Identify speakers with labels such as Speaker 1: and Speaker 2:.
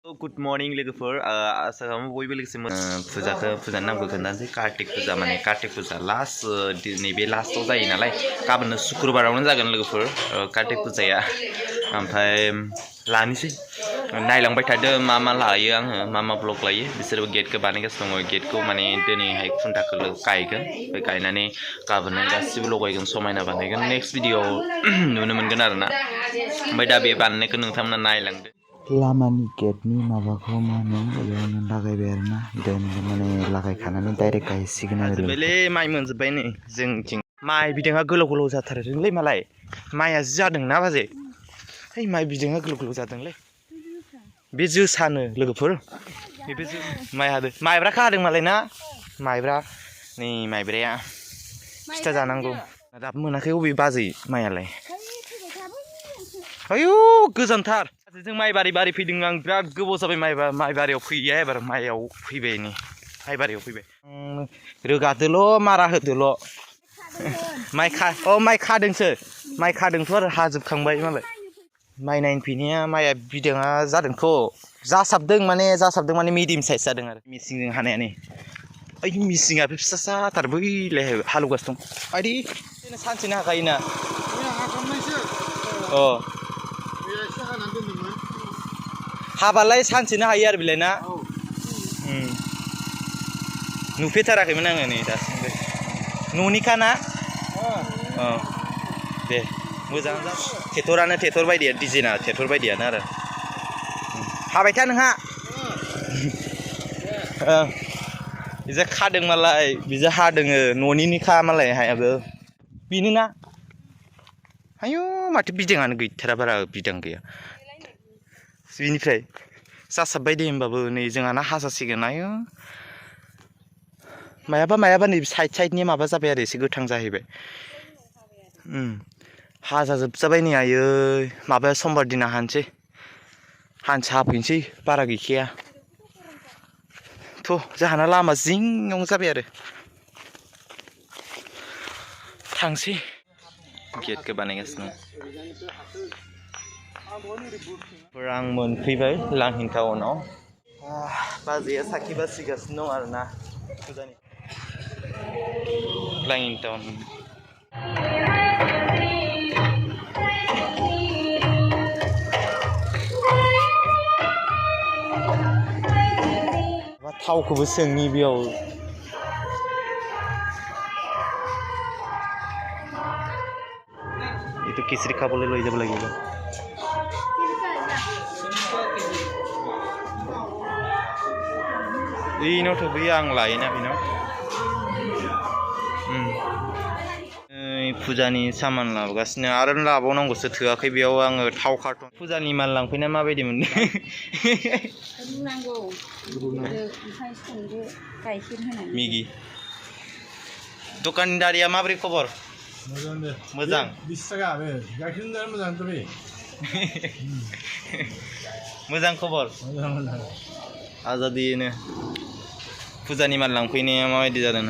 Speaker 1: Good morning लोगोफोर आसा खालामो बयबो लोगोसे फुजानि नामखौ खोन्थानोसै कार्तिक फुजा माने कार्तिक फुजा लास्ट नैबे लास्टआव जायो नालाय गाबोन शुक्रबारावनो जागोन लोगोफोर कार्तिक फुजाया ओमफ्राय लानोसै नायलांबाय थादो मा लायो आङो मा ब्लग लायो बिसोरबो गेटखौ बानायगासिनो दङ गेटखौ माने दिनैहाय खुन्थाखौ गायगोन ओमफ्राय गायनानै गाबोन गासिबो लगायगोन समायना बानायगोन नेक्स्ट भिडिअ नुनो मोनगोन आरोना ओमफ्राय दा बे बानायनायखौ नोंथांमोना नायलांदो
Speaker 2: लामानि गेटनि माबाखौ माने बेयावनो लागायबाय आरोना माने लागायखानानै डाइरेक्ट गायसिगोन आरो
Speaker 1: जोबबायलै माइ मोनजोब्बाय नै जोंथिं माइ बिदाङा गोलाव जाथारदोंलै मालाय माइआ जि जादोंना बाजै है माइ बिदाङा गोलाव जादोंलै बे जोसानो लोगोफोर बे माइ हादों माइब्राखा हादों मालाय ना माइब्रा नै माइब्राया फिथा जानांगौ दाबो मोनाखै अबे बाजै माइयालाय आयु गोजानथार जों माइबारि फैदों आं बिराद गोबाव जाबाय माइबारियाव फैया एबार माइयाव फैबाय नै माइबारियाव फैबाय रोगादोल' मारा होदोल' माइ खादोंसो माइ खादोंथ' आरो हाजोबखांबाय मालाय माइ नायनो फैनाया माइया बिदाङा जादोंथ' जासाबदों माने मिडियाम साइज जादों आरो मिसिंजों हानायानो ओइ मिसिङा बे फिसा साथार बैलाय हालौगासिनो दं आइदि सानसेनो हाखायोना अ हाबालाय सानसेनो हायो आरो बिलाय ना नुफेरथाराखैमोन आङो नै दासिमबो न'निखा ना दे मोजां ट्रेक्टर बायदिया डिजाइना ट्रेक्टर बायदियानो आरो हाबाय था नोंहा बिजा खादों मालाय बिजा हादोङो न'निखा मालाय हायाबो बेनो ना आयु माथो बिदाङानो गैथारा बारा बिदां गैया बिनिफ्राय जासाबबाय दे होमबाबो नै जोंहाना हाजासिगोन आयु मायाबा नै साइडनि माबा जाबाय आरो एसे गोथां जाहैबाय हाजाजोबजाबाय नै आयै माबाया समबार दिना हानोसै हाफैनोसै बारा गैखाया थ' जाहाना लामा जिङावनो जाबाय आरो थांसै गेटखौ बानायगासिनो आं मोनफैबाय लांहिन टाउनाव बाजैया साखि बासिगासिनो दं आरोना फुजानि लांहिन टाउन थावखौबो सोंनि बेयाव itu kisri kabel lo itu lagi lo ini tuh biang lain ya ini fujani saman लाबोगासिनो आरो लाबावनांगौसो थोआखै बेयाव आङो थाव कार्टन फुजानि माल लांफैना माबायदि मोनदों
Speaker 3: रुनांगौ ओमफ्राय संदो गाइखेर होनानै
Speaker 1: मिगि दखानदारिया माबोरै खबर मोजां
Speaker 4: 20 थाखा बे गाइखेर होनाया मोजांथ' बे
Speaker 1: मोजां खबर आजादिनो फुजानि माल लांफैनाया माबायदि जादों